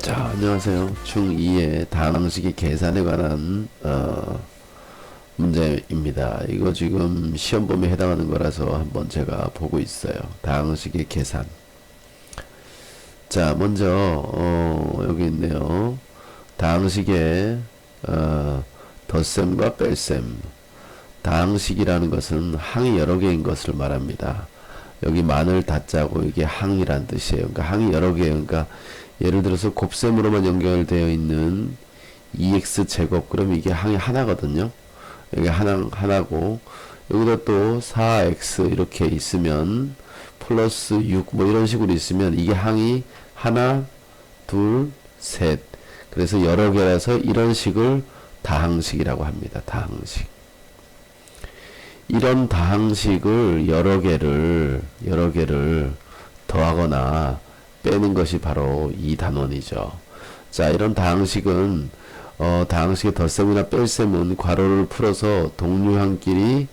자, 안녕하세요. 중2의 다항식의 계산에 관한 문제입니다. 이거 지금 시험범위에 해당하는 거라서 한번 제가 보고 있어요. 다항식의 계산. 자, 먼저 여기 있네요. 다항식의 덧셈과 뺄셈. 다항식이라는 것은 항이 여러 개인 것을 말합니다. 여기 만을 다짜고 이게 항이란 뜻이에요. 그러니까 항이 여러 개예요. 그러니까 예를 들어서 곱셈으로만 연결되어 있는 2x 제곱, 그럼 이게 항이 하나거든요. 여기 하나고, 여기다 또 4x 이렇게 있으면 플러스 6 뭐 이런 식으로 있으면 이게 항이 하나, 둘, 셋. 그래서 여러 개라서 이런 식을 다항식이라고 합니다. 다항식. 이런 다항식을 여러 개를 더하거나 빼는 것이 바로 이 단원이죠. 자, 이런 다항식은 다항식의 덧셈이나 뺄셈은 괄호를 풀어서 동류항끼리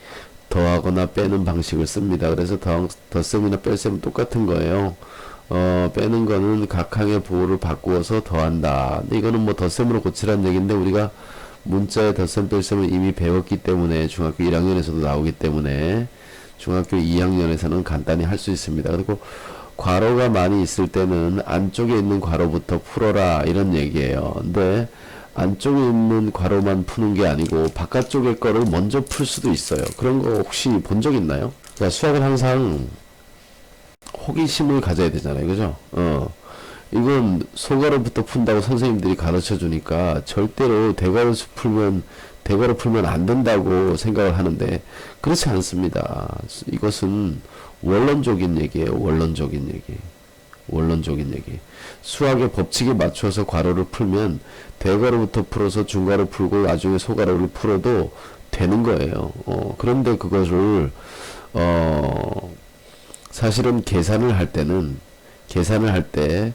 더하거나 빼는 방식을 씁니다. 그래서 덧셈이나 뺄셈은 똑같은 거예요. 빼는 거는 각 항의 부호를 바꾸어서 더한다. 근데 이거는 뭐 덧셈으로 고치라는 얘기인데 우리가 문자의 덧셈 뺄셈을 이미 배웠기 때문에 중학교 1학년에서도 나오기 때문에 중학교 2학년에서는 간단히 할 수 있습니다. 그리고 괄호가 많이 있을 때는 안쪽에 있는 괄호부터 풀어라 이런 얘기예요. 근데 안쪽에 있는 괄호만 푸는 게 아니고 바깥쪽의 거를 먼저 풀 수도 있어요. 그런 거 혹시 본 적 있나요? 자, 수학은 항상 호기심을 가져야 되잖아요. 그죠? 이건 소괄호부터 푼다고 선생님들이 가르쳐 주니까 절대로 대괄호 풀면 안 된다고 생각을 하는데 그렇지 않습니다. 이것은 원론적인 얘기예요. 원론적인 얘기. 수학의 법칙에 맞춰서 괄호를 풀면 대괄호부터 풀어서 중괄호 풀고 나중에 소괄호를 풀어도 되는 거예요. 그런데 그것을 사실은 계산을 할 때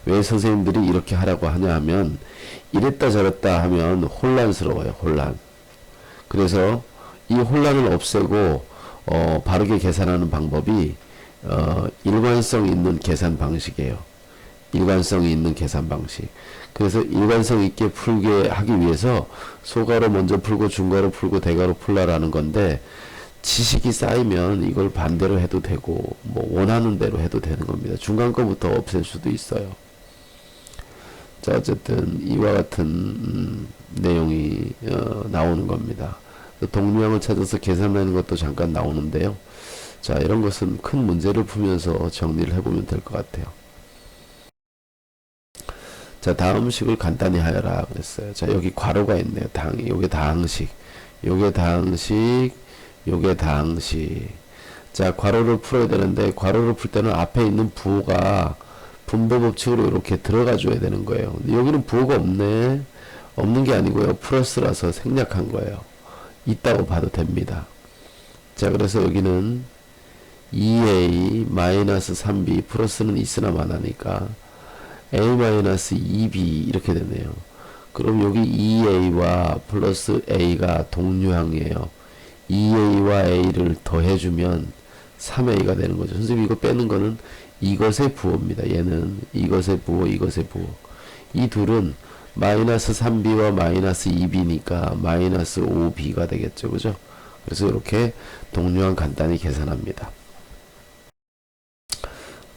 왜 선생님들이 이렇게 하라고 하냐 하면 이랬다 저랬다 하면 혼란스러워요. 혼란. 그래서 이 혼란을 없애고 바르게 계산하는 방법이 일관성 있는 계산 방식이에요. 일관성이 있는 계산 방식. 그래서 일관성 있게 풀게 하기 위해서 소괄호 먼저 풀고 중괄호 풀고 대괄호 풀라라는 건데 지식이 쌓이면 이걸 반대로 해도 되고 뭐 원하는 대로 해도 되는 겁니다. 중간 거부터 없앨 수도 있어요. 자, 어쨌든 이와 같은 내용이 나오는 겁니다. 동류항을 찾아서 계산하는 것도 잠깐 나오는데요. 자, 이런 것은 큰 문제를 풀면서 정리를 해보면 될 것 같아요. 자, 다음 식을 간단히 하여라 그랬어요. 자, 여기 괄호가 있네요. 요게 다항식. 자, 괄호를 풀어야 되는데 괄호를 풀 때는 앞에 있는 부호가 분배 법칙으로 이렇게 들어가 줘야 되는 거예요. 근데 여기는 부호가 없네. 없는 게 아니고요. 플러스라서 생략한 거예요. 있다고 봐도 됩니다. 자, 그래서 여기는 2a-3b 플러스는 있으나 마나니까 a-2b 이렇게 되네요. 그럼 여기 2a와 플러스 a가 동류항이에요. 2a와 a를 더해주면 3a가 되는 거죠. 선생님 이거 빼는 거는 이것의 부호입니다. 얘는 이것의 부호. 이 둘은 마이너스 3b와 마이너스 2b니까 마이너스 5b가 되겠죠. 그죠? 그래서 이렇게 동류항 간단히 계산합니다.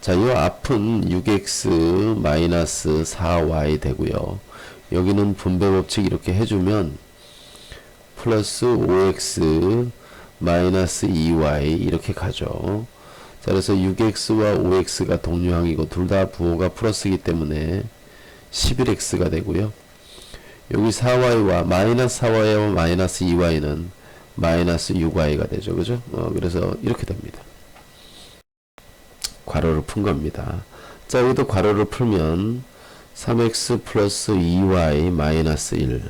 자, 이 앞은 6x 마이너스 4y 되고요. 여기는 분배 법칙 이렇게 해주면 플러스 5x 마이너스 2y 이렇게 가죠. 자, 그래서 6x와 5x가 동류항이고 둘 다 부호가 플러스이기 때문에 11x가 되고요. 여기 4y와 마이너스 4y와 마이너스 2y는 마이너스 6y가 되죠. 그죠? 그래서 이렇게 됩니다. 괄호를 푼 겁니다. 자, 여기도 괄호를 풀면 3x 플러스 2y 마이너스 1.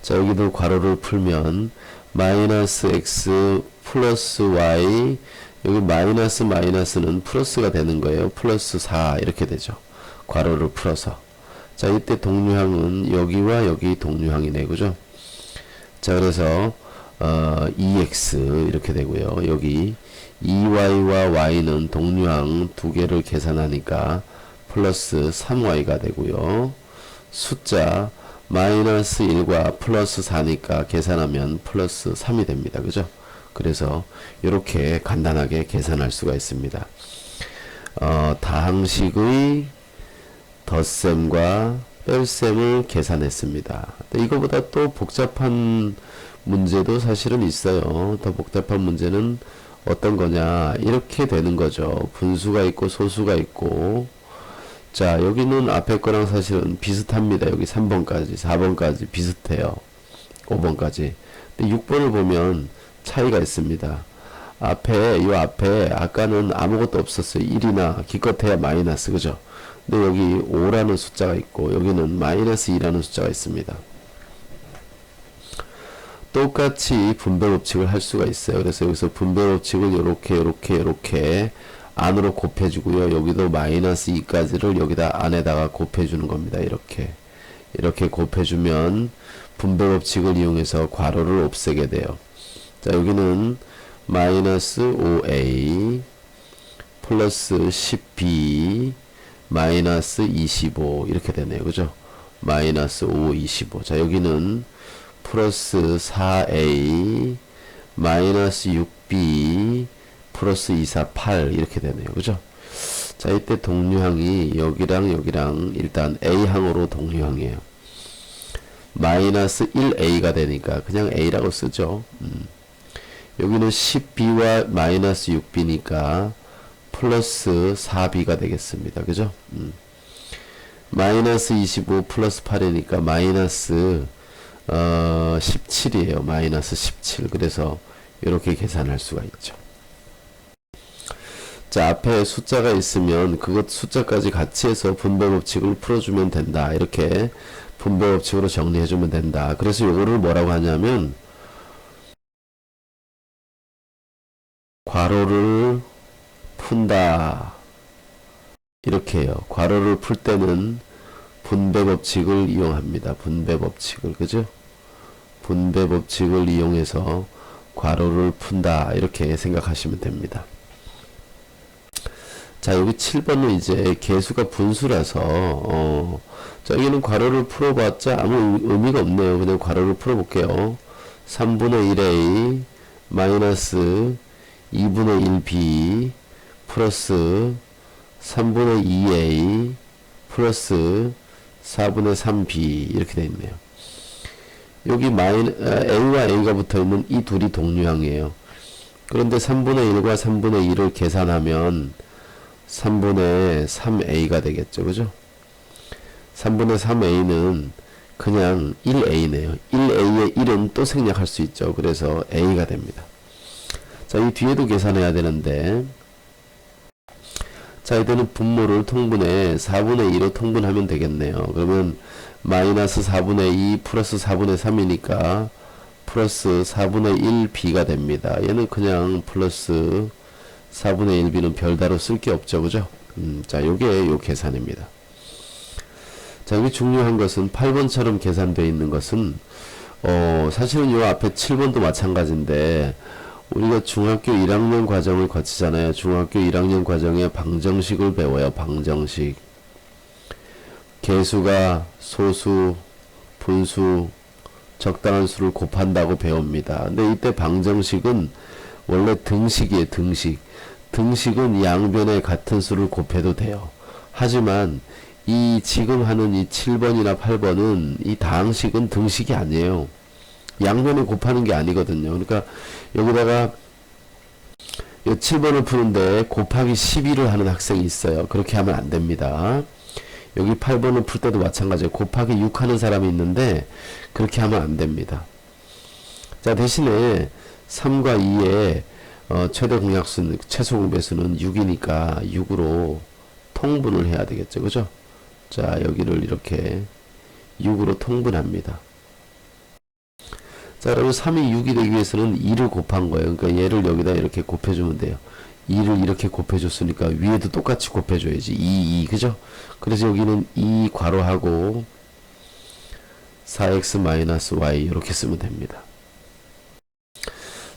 자, 여기도 괄호를 풀면 마이너스 x 플러스 y, 여기 마이너스는 플러스가 되는 거예요. 플러스 4 이렇게 되죠. 괄호를 풀어서. 자, 이때 동류항은 여기와 여기 동류항이네. 그죠? 자, 그래서 2x 이렇게 되고요. 여기 2y와 y는 동류항 두 개를 계산하니까 플러스 3y가 되고요. 숫자 마이너스 1과 플러스 4니까 계산하면 플러스 3이 됩니다. 그죠? 그래서 이렇게 간단하게 계산할 수가 있습니다. 다항식의 덧셈과 뺄셈을 계산했습니다. 이거보다 또 복잡한 문제도 사실은 있어요. 더 복잡한 문제는 어떤 거냐, 이렇게 되는 거죠. 분수가 있고 소수가 있고, 자 여기는 앞에 거랑 사실은 비슷합니다. 여기 3번까지 4번까지 비슷해요. 5번까지. 근데 6번을 보면 차이가 있습니다. 요 앞에 아까는 아무것도 없었어요. 1이나 기껏해야 마이너스, 그죠? 근데 여기 5라는 숫자가 있고 여기는 마이너스 2라는 숫자가 있습니다. 똑같이 분배 법칙을 할 수가 있어요. 그래서 여기서 분배 법칙을 이렇게 안으로 곱해주고요. 여기도 마이너스 2까지를 여기다 안에다가 곱해주는 겁니다. 이렇게 곱해주면 분배 법칙을 이용해서 괄호를 없애게 돼요. 자 여기는 마이너스 5a 플러스 10b 마이너스 25 이렇게 되네요. 그죠? 마이너스 5, 25. 자 여기는 플러스 4a 마이너스 6b 플러스 2, 4, 8 이렇게 되네요. 그죠? 자 이때 동류항이 여기랑 일단 A항으로 동류항이에요. 마이너스 1a가 되니까 그냥 a라고 쓰죠. 여기는 10b와 마이너스 6b니까 플러스 4b가 되겠습니다. 그죠? 마이너스 25 플러스 8이니까 마이너스 17이에요. 마이너스 17. 그래서 이렇게 계산할 수가 있죠. 자 앞에 숫자가 있으면 그것 숫자까지 같이 해서 분배 법칙을 풀어주면 된다. 이렇게 분배 법칙으로 정리해주면 된다. 그래서 요거를 뭐라고 하냐면 괄호를 푼다. 이렇게 해요. 괄호를 풀 때는 분배 법칙을 이용합니다. 분배 법칙을. 그죠? 분배 법칙을 이용해서 괄호를 푼다. 이렇게 생각하시면 됩니다. 자 여기 7번은 이제 개수가 분수라서 자 여기는 괄호를 풀어봤자 아무 의미가 없네요. 그냥 괄호를 풀어볼게요. 3분의 1a 마이너스 2분의 1b 플러스 3분의 2a 플러스 4분의 3b 이렇게 되어 있네요. 여기 a와 a가 붙어있는 이 둘이 동류항이에요. 그런데 3분의 1과 3분의 2를 계산하면 3분의 3a가 되겠죠. 그죠? 3분의 3a는 그냥 1a네요. 1a의 1은 또 생략할 수 있죠. 그래서 a가 됩니다. 자, 이 뒤에도 계산해야 되는데, 자, 이때는 분모를 통분해 4분의 2로 통분하면 되겠네요. 그러면 마이너스 4분의 2 플러스 4분의 3이니까 플러스 4분의 1b가 됩니다. 얘는 그냥 플러스 4분의 1b는 별다로 쓸 게 없죠. 그죠? 자, 요게 요 계산입니다. 자, 여기 중요한 것은 8번처럼 계산되어 있는 것은, 사실은 요 앞에 7번도 마찬가지인데, 우리가 중학교 1학년 과정을 거치잖아요. 중학교 1학년 과정에 방정식을 배워요. 방정식. 개수가 소수, 분수, 적당한 수를 곱한다고 배웁니다. 근데 이때 방정식은 원래 등식이에요. 등식. 등식은 양변에 같은 수를 곱해도 돼요. 하지만 이 지금 하는 이 7번이나 8번은 이 다항식은 등식이 아니에요. 양변에 곱하는 게 아니거든요. 그러니까 여기다가 7번을 푸는데 곱하기 12를 하는 학생이 있어요. 그렇게 하면 안 됩니다. 여기 8번을 풀 때도 마찬가지예요. 곱하기 6 하는 사람이 있는데 그렇게 하면 안 됩니다. 자, 대신에 3과 2의 최대 공약수는, 최소 공배수는 6이니까 6으로 통분을 해야 되겠죠. 그죠? 자, 여기를 이렇게 6으로 통분합니다. 자, 그러면 3이 6이 되기 위해서는 2를 곱한 거예요. 그러니까 얘를 여기다 이렇게 곱해주면 돼요. 2를 이렇게 곱해줬으니까 위에도 똑같이 곱해줘야지. 2, 그죠? 그래서 여기는 2 괄호하고 4x-y 이렇게 쓰면 됩니다.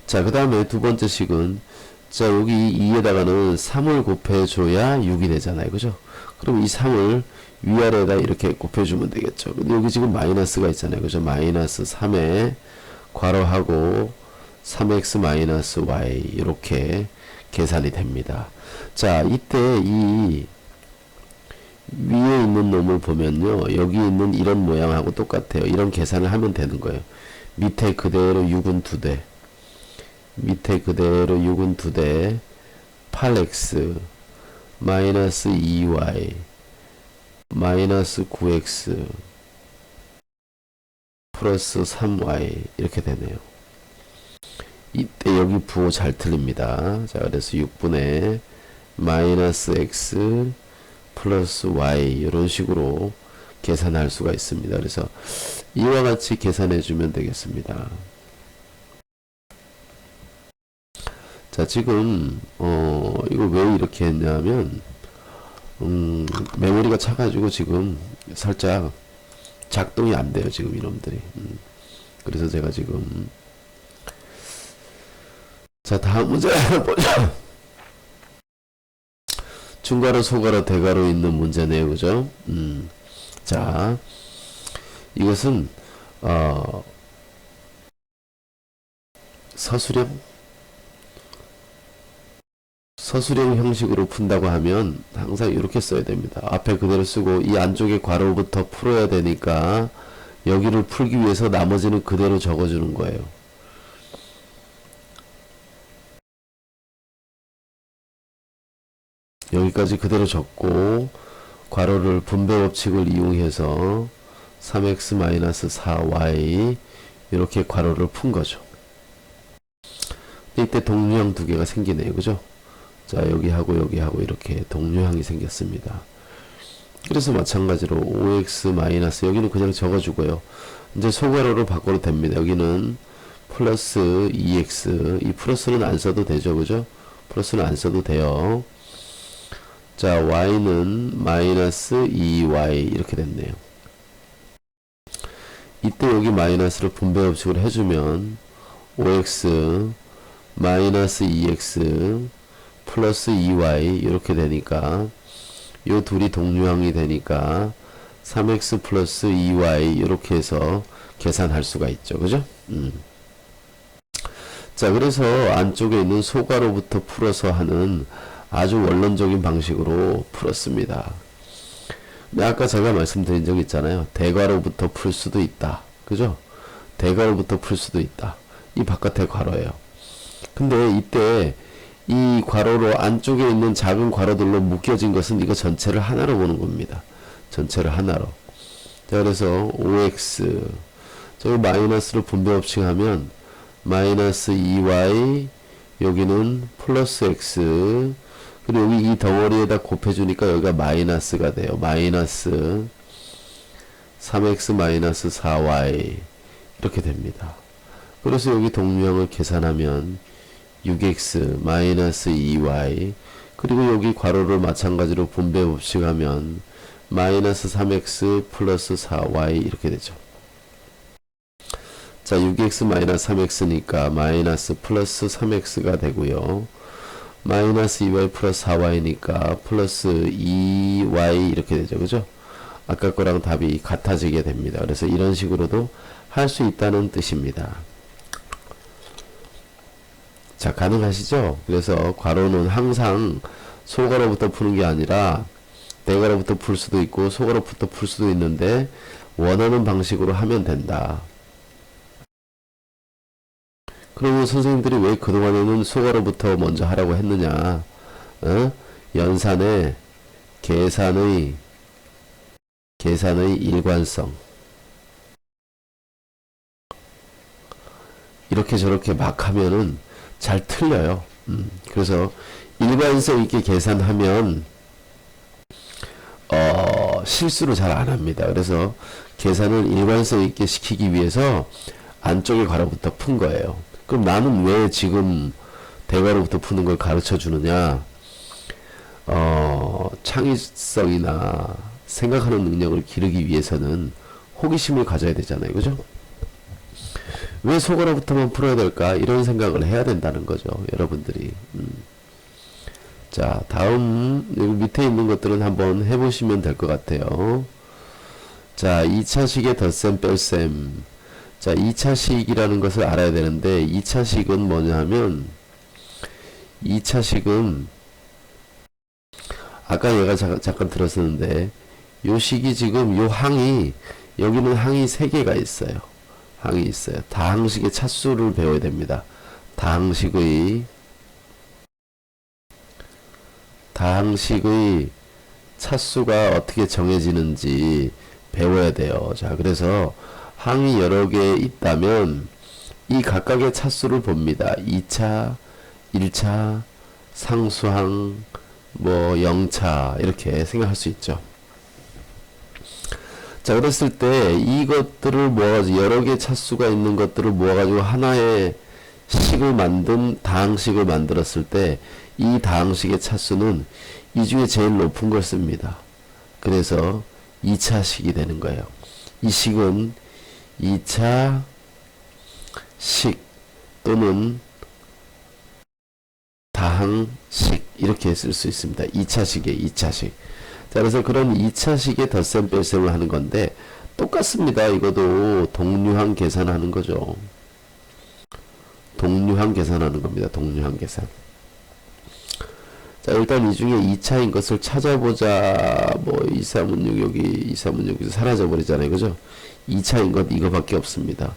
자, 그 다음에 두 번째 식은, 자, 여기 2에다가는 3을 곱해줘야 6이 되잖아요. 그죠? 그럼 이 3을 위아래에다 이렇게 곱해주면 되겠죠. 근데 여기 지금 마이너스가 있잖아요. 그죠? 마이너스 3에 괄호하고 3x 마이너스 y 이렇게 계산이 됩니다. 자, 이때 이 위에 있는 놈을 보면요. 여기 있는 이런 모양하고 똑같아요. 이런 계산을 하면 되는 거예요. 밑에 그대로 6은 2대. 밑에 그대로 6은 2대. 8x 마이너스 2y 마이너스 9x 플러스 3y 이렇게 되네요. 이때 여기 부호 잘 틀립니다. 자, 그래서 6분의 마이너스 x 플러스 y 이런 식으로 계산할 수가 있습니다. 그래서 이와 같이 계산해 주면 되겠습니다. 자, 지금 이거 왜 이렇게 했냐면 메모리가 차가지고 지금 살짝 작동이 안 돼요. 지금 이놈들이. 그래서 제가 지금 자, 다음 문제 보자. 중괄호, 소괄호, 대괄호 있는 문제네요. 그죠? 자, 이것은 서술형 형식으로 푼다고 하면 항상 이렇게 써야 됩니다. 앞에 그대로 쓰고 이 안쪽에 괄호부터 풀어야 되니까 여기를 풀기 위해서 나머지는 그대로 적어주는 거예요. 여기까지 그대로 적고 괄호를 분배 법칙을 이용해서 3x-4y 이렇게 괄호를 푼 거죠. 이때 동류항 두 개가 생기네요. 그죠? 자, 여기하고 여기하고 이렇게 동류항이 생겼습니다. 그래서 마찬가지로 5x- 여기는 그냥 적어주고요. 이제 소괄호로 바꿔도 됩니다. 여기는 플러스 2x, 이 플러스는 안 써도 되죠. 그죠? 플러스는 안 써도 돼요. 자, y는 마이너스 2y 이렇게 됐네요. 이때 여기 마이너스를 분배 법칙을 해주면 5x 마이너스 2x 플러스 2y 이렇게 되니까 요 둘이 동류항이 되니까 3x 플러스 2y 이렇게 해서 계산할 수가 있죠. 그죠? 자, 그래서 안쪽에 있는 소괄호부터 풀어서 하는 아주 원론적인 방식으로 풀었습니다. 아까 제가 말씀드린 적 있잖아요. 대괄호부터 풀 수도 있다. 그죠? 대괄호부터 풀 수도 있다. 이 바깥에 괄호예요. 근데 이때 이 괄호로 안쪽에 있는 작은 괄호들로 묶여진 것은 이거 전체를 하나로 보는 겁니다. 전체를 하나로. 자, 그래서 5x 저기 마이너스로 분배 법칙하면 마이너스 2y 여기는 플러스 x 그리고 여기 이 덩어리에다 곱해주니까 여기가 마이너스가 돼요. 마이너스 3x 마이너스 4y 이렇게 됩니다. 그래서 여기 동류항을 계산하면 6x 마이너스 2y 그리고 여기 괄호를 마찬가지로 분배 법칙하면 마이너스 3x 플러스 4y 이렇게 되죠. 자, 6x 마이너스 3x니까 마이너스 플러스 3x가 되고요. 마이너스 2y 플러스 4y니까 플러스 2y 이렇게 되죠. 그죠? 아까 거랑 답이 같아지게 됩니다. 그래서 이런 식으로도 할 수 있다는 뜻입니다. 자, 가능하시죠? 그래서 괄호는 항상 소괄호부터 푸는 게 아니라 대괄호부터 풀 수도 있고 소괄호부터 풀 수도 있는데 원하는 방식으로 하면 된다. 그러면 선생님들이 왜 그동안에는 소괄호부터 먼저 하라고 했느냐? 연산의 계산의 일관성. 이렇게 저렇게 막 하면은 잘 틀려요. 그래서 일관성 있게 계산하면 실수를 잘 안 합니다. 그래서 계산을 일관성 있게 시키기 위해서 안쪽에 괄호부터 푼 거예요. 그럼 나는 왜 지금 대괄호부터 푸는 걸 가르쳐 주느냐? 창의성이나 생각하는 능력을 기르기 위해서는 호기심을 가져야 되잖아요. 그죠? 왜 소괄호부터만 풀어야 될까? 이런 생각을 해야 된다는 거죠. 여러분들이. 자, 다음 여기 밑에 있는 것들은 한번 해보시면 될 것 같아요. 자, 2차식의 덧셈 뺄셈. 자, 2차식이라는 것을 알아야 되는데 2차식은 뭐냐 하면 2차식은 아까 얘가 잠깐 들었었는데 요 식이 지금 요 항이 여기는 항이 3개가 있어요. 항이 있어요. 다항식의 차수를 배워야 됩니다. 다항식의 차수가 어떻게 정해지는지 배워야 돼요. 자, 그래서 항이 여러 개 있다면 이 각각의 차수를 봅니다. 2차, 1차, 상수항, 뭐 0차 이렇게 생각할 수 있죠. 자, 그랬을 때 이것들을 모아가지고 여러 개 차수가 있는 것들을 모아가지고 하나의 식을 만든 다항식을 만들었을 때 이 다항식의 차수는 이 중에 제일 높은 걸 씁니다. 그래서 2차식이 되는 거예요. 이 식은 2차 식 또는 다항식 이렇게 쓸 수 있습니다. 2차식에 2차식. 자, 그래서 그런 2차식의 덧셈 뺄셈을 하는 건데 똑같습니다. 이것도 동류항 계산하는 거죠. 동류항 계산하는 겁니다. 동류항 계산. 자, 일단 이 중에 2차인 것을 찾아보자. 뭐 2316 여기 2316 사라져 버리잖아요. 그죠? 2차인 것 이거밖에 없습니다.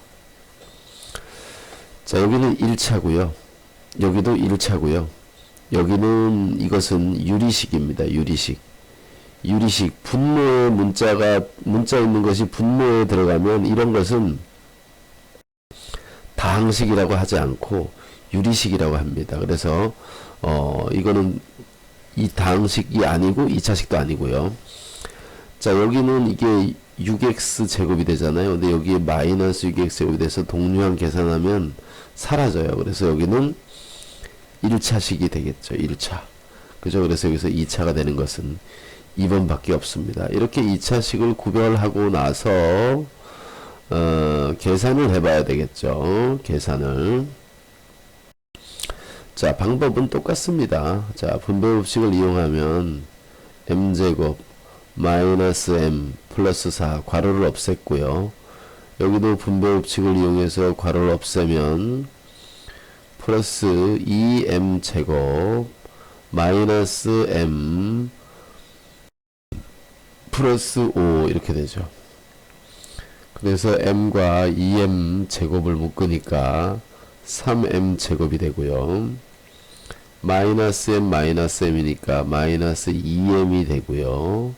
자, 여기는 1차고요. 여기도 1차고요. 여기는 이것은 유리식입니다. 유리식. 유리식. 분모의 문자 있는 것이 분모에 들어가면 이런 것은 다항식이라고 하지 않고 유리식이라고 합니다. 그래서 이거는 이 다항식이 아니고 2차식도 아니고요. 자, 여기는 이게 6x 제곱이 되잖아요. 근데 여기에 마이너스 6x 제곱이 돼서 동류항 계산하면 사라져요. 그래서 여기는 1차식이 되겠죠. 1차. 그죠? 그래서 여기서 2차가 되는 것은 2번밖에 없습니다. 이렇게 2차식을 구별하고 나서 계산을 해봐야 되겠죠. 계산을. 자, 방법은 똑같습니다. 자, 분배법칙을 이용하면 m제곱 마이너스 m 플러스 4 괄호를 없앴고요. 여기도 분배법칙을 이용해서 괄호를 없애면 플러스 2m 제곱 마이너스 m 플러스 5 이렇게 되죠. 그래서 m과 2m 제곱을 묶으니까 3m 제곱이 되고요. 마이너스 m 마이너스 m이니까 마이너스 2m이 되고요.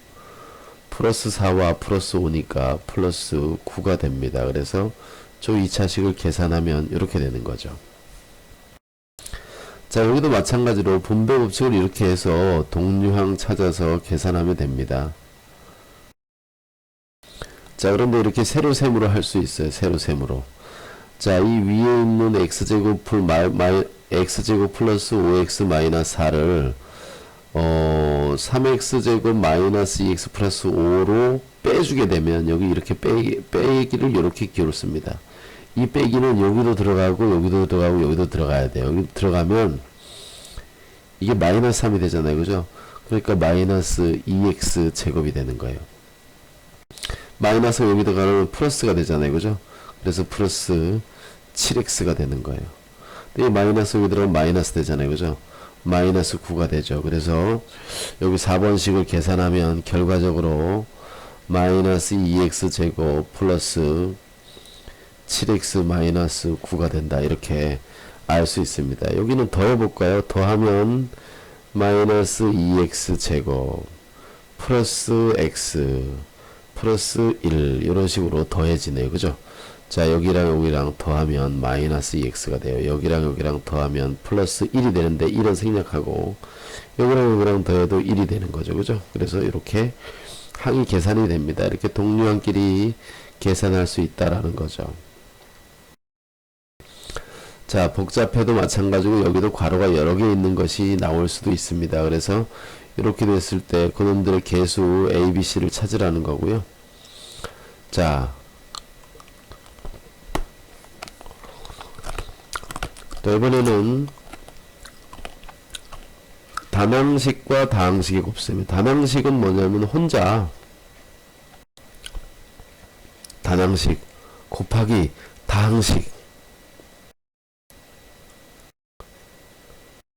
플러스 4와 플러스 5니까 플러스 9가 됩니다. 그래서 저 2차식을 계산하면 이렇게 되는 거죠. 자, 여기도 마찬가지로 분배법칙을 이렇게 해서 동류항 찾아서 계산하면 됩니다. 자, 그런데 이렇게 세로셈으로 할 수 있어요. 세로셈으로. 자, 이 위에 있는 x제곱 x제곱 플러스 5x 마이너스 4를 3x제곱 마이너스 2x 플러스 5로 빼주게 되면 여기 이렇게 빼기를 이렇게 기호를 씁니다. 이 빼기는 여기도 들어가고 여기도 들어가고 여기도 들어가야 돼요. 여기 들어가면 이게 마이너스 3이 되잖아요. 그죠? 그러니까 마이너스 2x 제곱이 되는 거예요. 마이너스가 여기 들어가면 플러스가 되잖아요. 그죠? 그래서 플러스 7x가 되는 거예요. 근데 이 마이너스 여기 들어가면 마이너스 되잖아요. 그죠? 마이너스 9가 되죠. 그래서 여기 4번식을 계산하면 결과적으로 마이너스 2x 제곱 플러스 7x 마이너스 9가 된다. 이렇게 알 수 있습니다. 여기는 더해볼까요? 더하면 마이너스 2x 제곱 플러스 x 플러스 1 이런 식으로 더해지네요. 그죠? 자, 여기랑 여기랑 더하면 마이너스 2x가 돼요. 여기랑 여기랑 더하면 플러스 1이 되는데 1은 생략하고 여기랑 여기랑 더해도 1이 되는 거죠. 그죠? 그래서 이렇게 항이 계산이 됩니다. 이렇게 동류항끼리 계산할 수 있다라는 거죠. 자, 복잡해도 마찬가지고 여기도 괄호가 여러 개 있는 것이 나올 수도 있습니다. 그래서 이렇게 됐을 때 그놈들의 개수 A, B, C를 찾으라는 거고요. 자, 또 이번에는 단항식과 다항식의 곱셈이, 단항식은 뭐냐면 혼자 단항식 곱하기 다항식,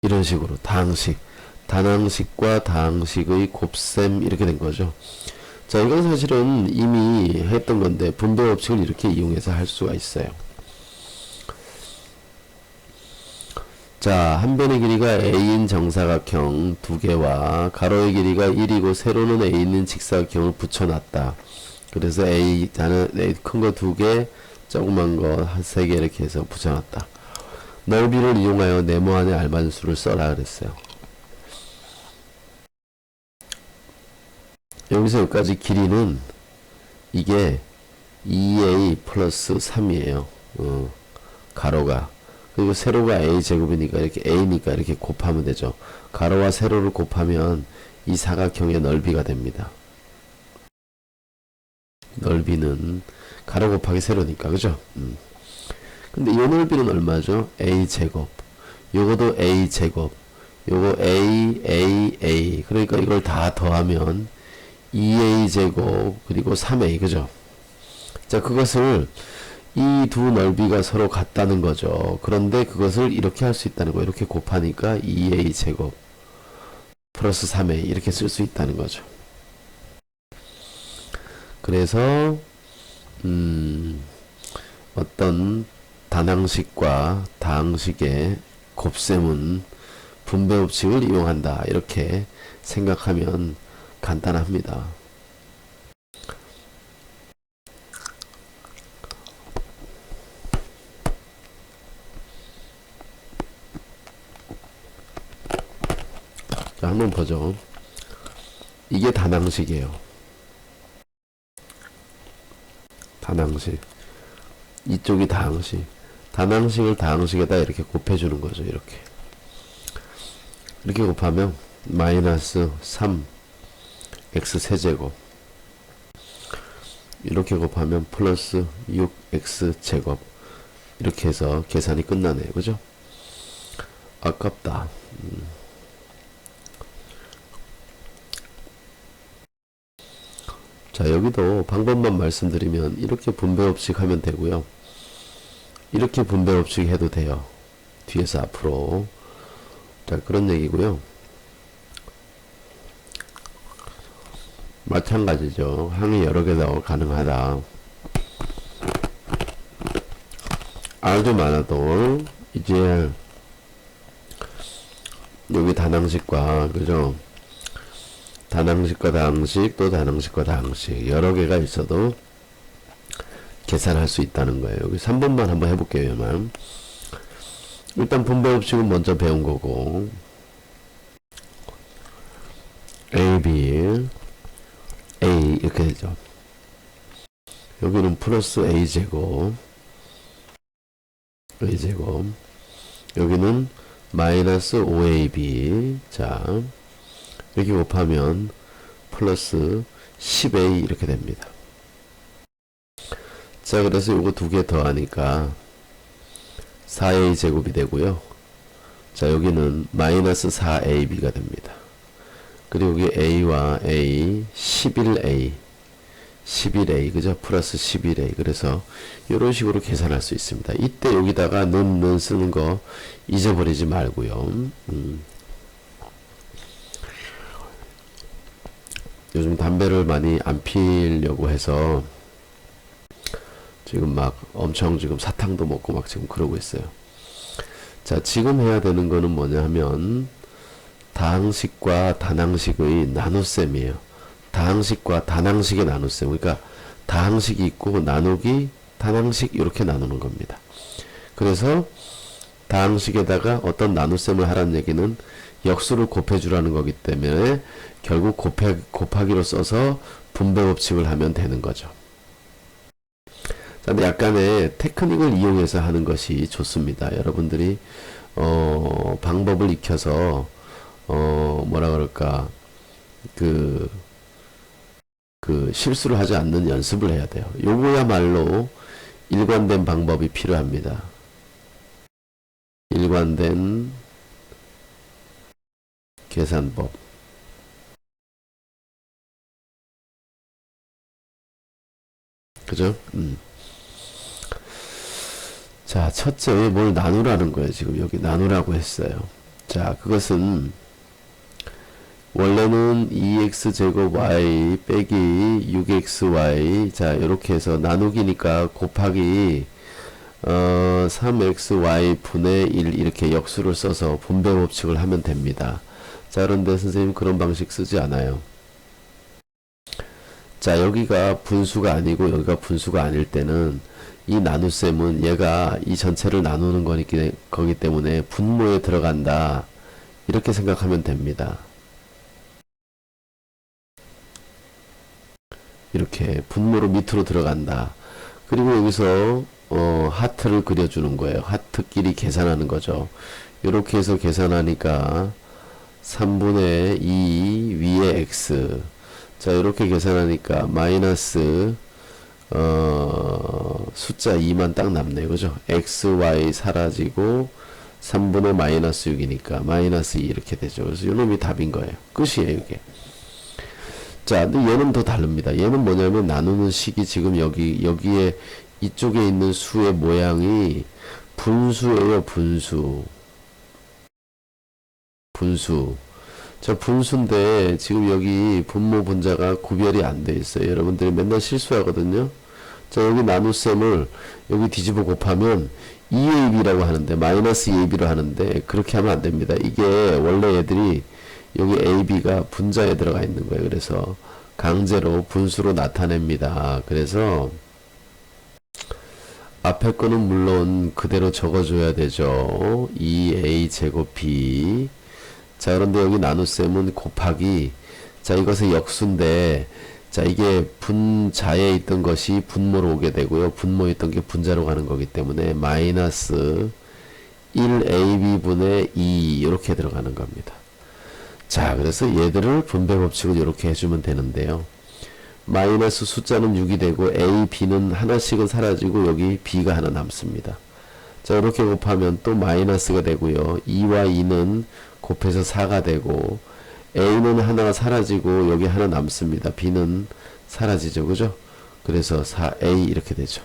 이런 식으로 다항식, 단항식과 다항식의 곱셈, 이렇게 된 거죠. 자, 이건 사실은 이미 했던 건데 분배 법칙을 이렇게 이용해서 할 수가 있어요. 자, 한 변의 길이가 a인 정사각형 두 개와 가로의 길이가 1이고 세로는 a 있는 직사각형을 붙여놨다. 그래서 a 큰 거 두 개, 조그만 거 세 개 이렇게 해서 붙여놨다. 넓이를 이용하여 네모안의 알맞은 수를 써라 그랬어요. 여기서 여기까지 길이는 이게 2a 플러스 3이에요. 가로가. 그리고 세로가 a 제곱이니까 이렇게 a니까 이렇게 곱하면 되죠. 가로와 세로를 곱하면 이 사각형의 넓이가 됩니다. 넓이는 가로 곱하기 세로니까, 그죠? 근데 이 넓이는 얼마죠? a 제곱. 요거도 a 제곱. 요거 a. 그러니까 이걸 다 더하면 2a 제곱 그리고 3a, 그죠? 자, 그것을 이 두 넓이가 서로 같다는 거죠. 그런데 그것을 이렇게 할 수 있다는 거예요. 이렇게 곱하니까 2a 제곱 플러스 3a 이렇게 쓸 수 있다는 거죠. 그래서 어떤 단항식과 다항식의 곱셈은 분배 법칙을 이용한다, 이렇게 생각하면 간단합니다. 자, 한번 보죠. 이게 단항식이에요. 단항식. 이쪽이 다항식. 단항식을 다항식에다 이렇게 곱해주는 거죠. 이렇게 곱하면 마이너스 3 x 세제곱, 이렇게 곱하면 플러스 6x 제곱, 이렇게 해서 계산이 끝나네요. 그죠? 아깝다. 자, 여기도 방법만 말씀드리면 이렇게 분배 법칙 하면 되고요. 이렇게 분배 법칙 해도 돼요. 뒤에서 앞으로. 자, 그런 얘기고요. 마찬가지죠. 항이 여러 개도 가능하다. R도 많아도 이제 여기 단항식과, 그죠? 단항식과 다항식, 또 단항식과 다항식 여러 개가 있어도 계산할 수 있다는 거예요. 여기 3번만 한번 해볼게요. 일단 분배 법칙은 먼저 배운 거고, a, b, a 이렇게 되죠. 여기는 플러스 a 제곱, 여기는 마이너스 5ab. 자, 이렇게 곱하면 플러스 10a 이렇게 됩니다. 자, 그래서 요거 두 개 더하니까 4a 제곱이 되고요. 자, 여기는 마이너스 4ab가 됩니다. 그리고 여기 a와 a 11a, 그죠? 플러스 11a. 그래서 이런 식으로 계산할 수 있습니다. 이때 여기다가 는 쓰는 거 잊어버리지 말고요. 요즘 담배를 많이 안 피려고 해서 지금 막 엄청 지금 사탕도 먹고 막 지금 그러고 있어요. 자, 지금 해야 되는 거는 뭐냐 하면 다항식과 단항식의 나눗셈이에요. 다항식과 단항식의 나눗셈. 그러니까 다항식이 있고 나누기 단항식, 이렇게 나누는 겁니다. 그래서 다항식에다가 어떤 나눗셈을 하라는 얘기는 역수를 곱해주라는 거기 때문에 결국 곱하기로 써서 분배 법칙을 하면 되는 거죠. 근데 약간의 테크닉을 이용해서 하는 것이 좋습니다. 여러분들이 방법을 익혀서 뭐라 그럴까, 그 실수를 하지 않는 연습을 해야 돼요. 요거야말로 일관된 방법이 필요합니다. 일관된 계산법. 그죠? 자, 첫째, 뭘 나누라는 거예요. 지금 여기 나누라고 했어요. 자, 그것은 원래는 2x제곱 y 빼기 6xy. 자, 이렇게 해서 나누기니까 곱하기 3xy 분의 1 이렇게 역수를 써서 분배 법칙을 하면 됩니다. 자, 그런데 선생님 그런 방식 쓰지 않아요. 자, 여기가 분수가 아니고 여기가 분수가 아닐 때는 이 나눗셈은 얘가 이 전체를 나누는 거기 때문에 분모에 들어간다. 이렇게 생각하면 됩니다. 이렇게 분모로 밑으로 들어간다. 그리고 여기서 하트를 그려주는 거예요. 하트끼리 계산하는 거죠. 이렇게 해서 계산하니까 3분의 2 위에 x. 자, 이렇게 계산하니까 마이너스 숫자 2만 딱 남네요. 그죠? xy 사라지고 3분의 마이너스 6이니까 마이너스 2 이렇게 되죠. 그래서 요놈이 답인 거예요. 끝이에요, 이게. 자, 근데 얘는 더 다릅니다. 얘는 뭐냐면 나누는 식이 지금 여기에 이쪽에 있는 수의 모양이 분수예요, 분수. 자, 분수인데 지금 여기 분모 분자가 구별이 안 돼 있어요. 여러분들이 맨날 실수하거든요. 자, 여기 나눗셈을 여기 뒤집어 곱하면 2ab라고 하는데 마이너스 2ab로 하는데 그렇게 하면 안 됩니다. 이게 원래 얘들이 여기 ab가 분자에 들어가 있는 거예요. 그래서 강제로 분수로 나타냅니다. 그래서 앞에 거는 물론 그대로 적어줘야 되죠. 2a 제곱 b. 자, 그런데 여기 나눗셈은 곱하기. 자, 이것의 역수인데, 자, 이게 분자에 있던 것이 분모로 오게 되고요. 분모에 있던 게 분자로 가는 거기 때문에 마이너스 1ab분의 2 이렇게 들어가는 겁니다. 자, 그래서 얘들을 분배 법칙을 이렇게 해주면 되는데요. 마이너스 숫자는 6이 되고 a, b는 하나씩은 사라지고 여기 b가 하나 남습니다. 자, 이렇게 곱하면 또 마이너스가 되고요. 2와 2는 곱해서 4가 되고 a는 하나가 사라지고 여기 하나 남습니다. b는 사라지죠. 그죠? 그래서 4a 이렇게 되죠.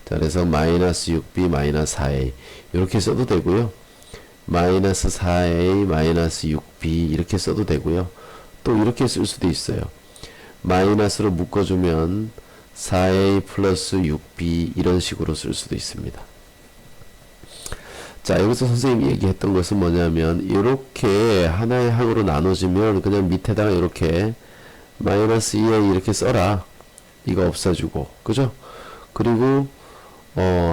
자, 그래서 마이너스 6b 마이너스 4a 이렇게 써도 되고요. 마이너스 4a 마이너스 6b 이렇게 써도 되고요. 또 이렇게 쓸 수도 있어요. 마이너스로 묶어주면 4a 플러스 6b 이런 식으로 쓸 수도 있습니다. 자, 여기서 선생님이 얘기했던 것은 뭐냐면 이렇게 하나의 항으로 나눠지면 그냥 밑에다가 이렇게 마이너스 2a 이렇게 써라. 이거 없어주고, 그죠? 그리고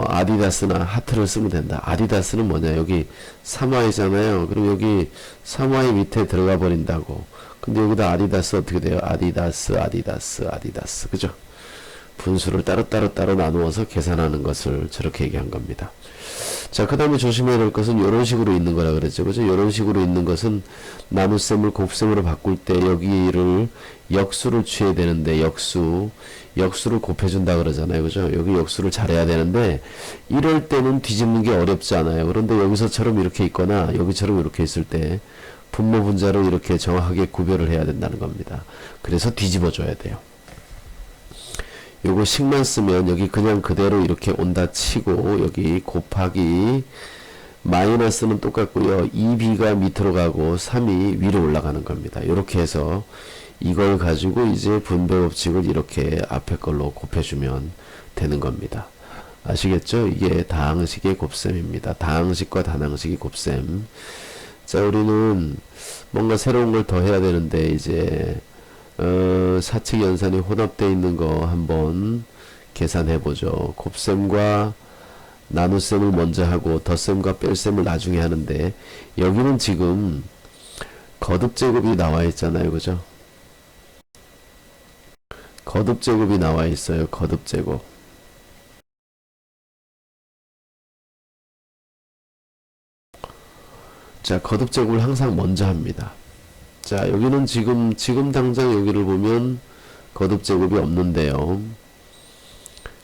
아디다스나 하트를 쓰면 된다. 아디다스는 뭐냐? 여기 3y잖아요. 그럼 여기 3y 밑에 들어가 버린다고. 근데 여기다 아디다스 어떻게 돼요? 아디다스. 그죠? 분수를 따로 나누어서 계산하는 것을 저렇게 얘기한 겁니다. 자, 그 다음에 조심해야 될 것은 이런 식으로 있는 거라 그랬죠. 그죠? 이런 식으로 있는 것은 나눗셈을 곱셈으로 바꿀 때 여기를 역수를 취해야 되는데 역수를 곱해준다 그러잖아요. 그죠? 여기 역수를 잘해야 되는데 이럴 때는 뒤집는 게 어렵지 않아요. 그런데 여기서처럼 이렇게 있거나 여기처럼 이렇게 있을 때 분모 분자로 이렇게 정확하게 구별을 해야 된다는 겁니다. 그래서 뒤집어 줘야 돼요. 요거 식만 쓰면 여기 그냥 그대로 이렇게 온다 치고 여기 곱하기 마이너스는 똑같고요. 2b가 밑으로 가고 3이 위로 올라가는 겁니다. 이렇게 해서 이걸 가지고 이제 분배 법칙을 이렇게 앞에 걸로 곱해주면 되는 겁니다. 아시겠죠? 이게 다항식의 곱셈입니다. 다항식과 단항식의 곱셈. 자, 우리는 뭔가 새로운 걸 더 해야 되는데 이제 사칙 연산이 혼합되어 있는 거 한번 계산해 보죠. 곱셈과 나눗셈을 먼저 하고 덧셈과 뺄셈을 나중에 하는데 여기는 지금 거듭제곱이 나와 있잖아요. 그죠? 거듭제곱이 나와 있어요. 거듭제곱. 자, 거듭제곱을 항상 먼저 합니다. 자, 여기는 지금 당장 여기를 보면 거듭제곱이 없는데요.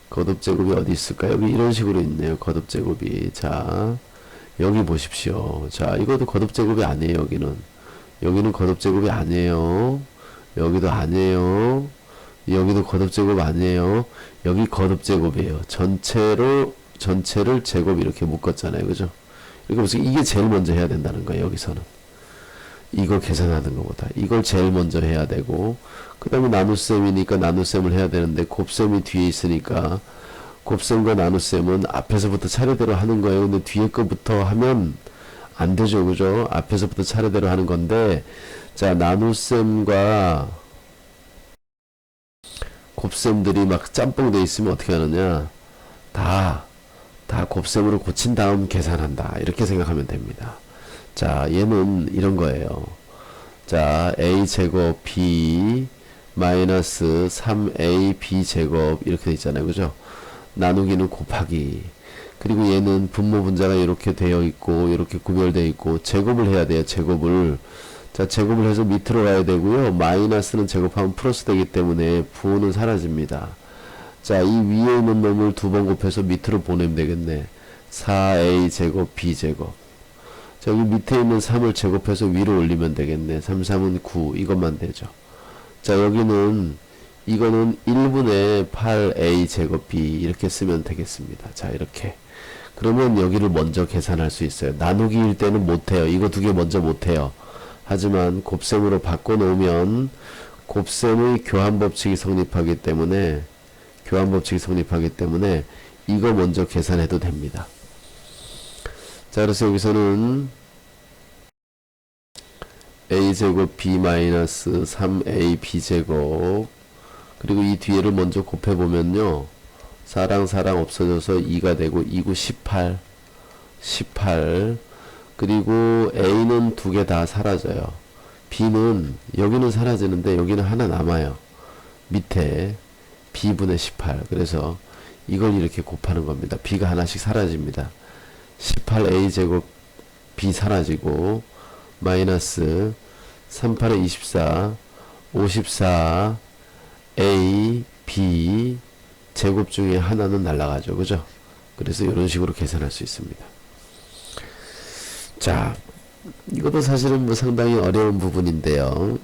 거듭제곱이 어디 있을까? 여기 이런 식으로 있네요. 거듭제곱이. 자, 여기 보십시오. 자, 이것도 거듭제곱이 아니에요. 여기는 거듭제곱이 아니에요. 여기도 아니에요. 여기도 거듭제곱 아니에요. 여기 거듭제곱이에요. 전체를 제곱 이렇게 묶었잖아요. 그죠? 그러니까 이게 제일 먼저 해야 된다는 거예요. 여기서는. 이걸 계산하는 것보다. 이걸 제일 먼저 해야 되고, 그 다음에 나눗셈이니까 나눗셈을 해야 되는데, 곱셈이 뒤에 있으니까, 곱셈과 나눗셈은 앞에서부터 차례대로 하는 거예요. 근데 뒤에 거부터 하면 안 되죠. 그죠? 앞에서부터 차례대로 하는 건데, 자, 나눗셈과 곱셈들이 막 짬뽕 돼 있으면 어떻게 하느냐. 다 곱셈으로 고친 다음 계산한다. 이렇게 생각하면 됩니다. 자, 얘는 이런 거예요. 자, a제곱 b 마이너스 3ab 제곱 이렇게 돼 있잖아요. 그죠? 나누기는 곱하기. 그리고 얘는 분모 분자가 이렇게 되어 있고 이렇게 구별되어 있고 제곱을 해야 돼요. 제곱을. 자, 제곱을 해서 밑으로 가야 되고요. 마이너스는 제곱하면 플러스 되기 때문에 부호는 사라집니다. 자, 이 위에 있는 놈을 두 번 곱해서 밑으로 보내면 되겠네. 4a 제곱 b 제곱. 자, 여기 밑에 있는 3을 제곱해서 위로 올리면 되겠네. 3, 3은 9. 이것만 되죠. 자, 이거는 1분의 8a 제곱 b 이렇게 쓰면 되겠습니다. 자, 이렇게. 그러면 여기를 먼저 계산할 수 있어요. 나누기일 때는 못해요. 이거 두 개 먼저 못해요. 하지만 곱셈으로 바꿔놓으면 곱셈의 교환법칙이 성립하기 때문에 이거 먼저 계산해도 됩니다. 자, 그래서 여기서는 a제곱 b 마이너스 3ab 제곱 그리고 이 뒤에를 먼저 곱해보면요. 4랑 4랑 없어져서 2가 되고 2구 18 그리고 a는 두 개 다 사라져요. b는 여기는 사라지는데 여기는 하나 남아요. 밑에 b분의 18 그래서 이걸 이렇게 곱하는 겁니다. b가 하나씩 사라집니다. 18a 제곱 b 사라지고 마이너스 38에 24 54 a b 제곱 중에 하나는 날라가죠. 그죠? 그래서 이런 식으로 계산할 수 있습니다. 자, 이것도 사실은 뭐 상당히 어려운 부분인데요.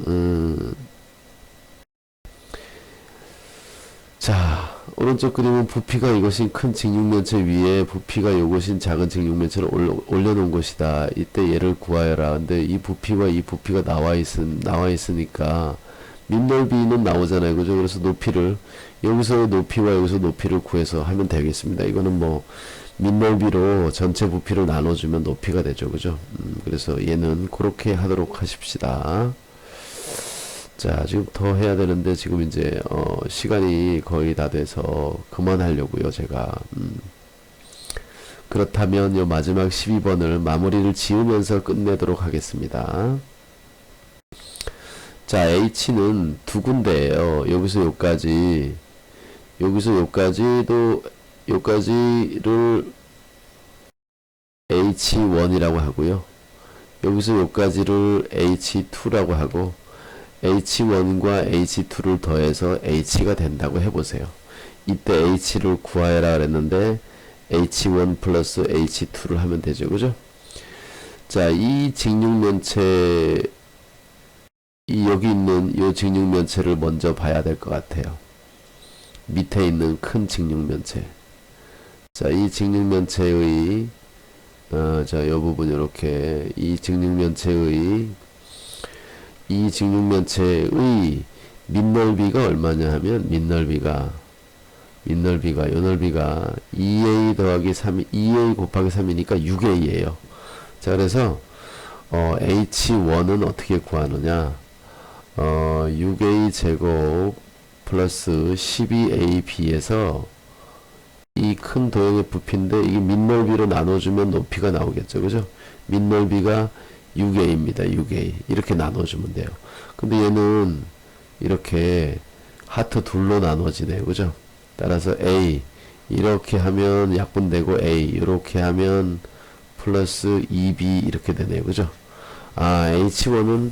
자, 오른쪽 그림은 부피가 이것인 큰 직육면체 위에 부피가 이것인 작은 직육면체를 올려놓은 것이다. 이때 얘를 구하여라. 근데 이 부피가 나와 있으니까 밑넓이는 나오잖아요. 그죠? 그래서 높이를 여기서 높이와 여기서 높이를 구해서 하면 되겠습니다. 이거는 뭐 밑넓이로 전체 부피를 나눠주면 높이가 되죠. 그죠? 그래서 얘는 그렇게 하도록 하십시다. 자, 지금 더 해야 되는데 지금 이제 시간이 거의 다 돼서 그만하려고요. 제가 그렇다면 요 마지막 12번을 마무리를 지으면서 끝내도록 하겠습니다. 자, h는 두 군데예요. 여기서 요까지도 요까지를 h1이라고 하고요. 여기서 요까지를 h2라고 하고 h1과 h2를 더해서 h가 된다고 해보세요. 이때 h를 구하여라 그랬는데 h1 플러스 h2를 하면 되죠. 그죠? 자, 이 직육면체 여기 있는 이 직육면체를 먼저 봐야 될 것 같아요. 밑에 있는 큰 직육면체. 자, 이 직육면체의 자, 이 부분 이렇게 이 직육면체의 밑넓이가 얼마냐 하면 밑넓이가 요 넓이가 2a 더하기 3 2a 곱하기 3이니까 6a예요. 자, 그래서 h1은 어떻게 구하느냐? 6a 제곱 플러스 12ab에서 이 큰 도형의 부피인데 이게 밑넓이로 나눠주면 높이가 나오겠죠. 그죠? 밑넓이가 6a입니다. 6a. 이렇게 나눠주면 돼요. 근데 얘는 이렇게 하트 둘로 나눠지네요. 그죠? 따라서 a 이렇게 하면 약분되고 a 이렇게 하면 플러스 2b 이렇게 되네요. 그죠? 아, h1은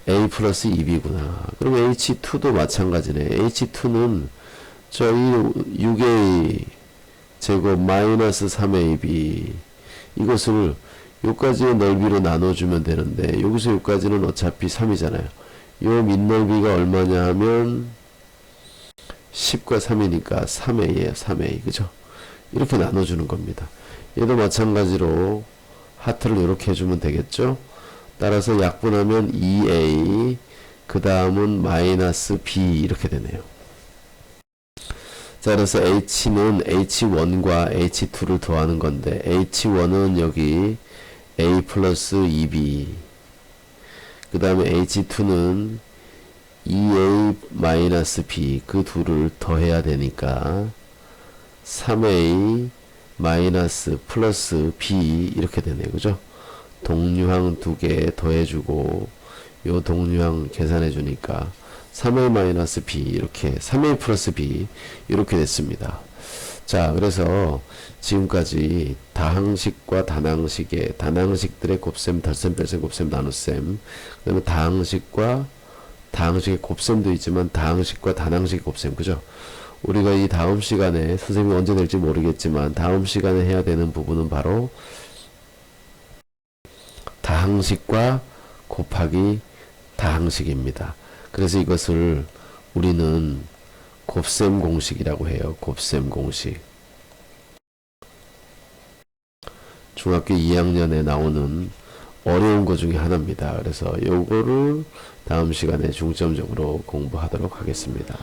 a 플러스 2b구나. 그럼 h2도 마찬가지네. h2는 저희 6a 제곱 마이너스 3ab 이것을 요까지의 넓이로 나눠주면 되는데 여기서 요까지는 어차피 3이잖아요. 요 밑넓이가 얼마냐 하면 10과 3이니까 3a예요. 3a. 그죠? 이렇게 나눠주는 겁니다. 얘도 마찬가지로 하트를 이렇게 해주면 되겠죠? 따라서 약분하면 2a 그 다음은 마이너스 b 이렇게 되네요. 자, 그래서 h는 h1과 h2를 더하는 건데 h1은 여기 a 플러스 2b 그 다음에 h2는 2a 마이너스 b 그 둘을 더해야 되니까 3a 마이너스 플러스 b 이렇게 되네요. 그죠? 동류항 두 개 더해주고 요 동류항 계산해 주니까 3a 마이너스 b 이렇게 3a 플러스 b 이렇게 됐습니다. 자, 그래서 지금까지 다항식과 단항식의 단항식들의 곱셈, 덜셈, 뺄셈, 곱셈, 나눗셈, 그다음에 다항식과 다항식의 곱셈도 있지만 다항식과 단항식의 곱셈, 그죠? 우리가 이 다음 시간에 선생님이 언제 될지 모르겠지만 다음 시간에 해야 되는 부분은 바로 다항식과 곱하기 다항식입니다. 그래서 이것을 우리는 곱셈 공식이라고 해요. 곱셈 공식. 중학교 2학년에 나오는 어려운 것 중에 하나입니다. 그래서 요거를 다음 시간에 중점적으로 공부하도록 하겠습니다.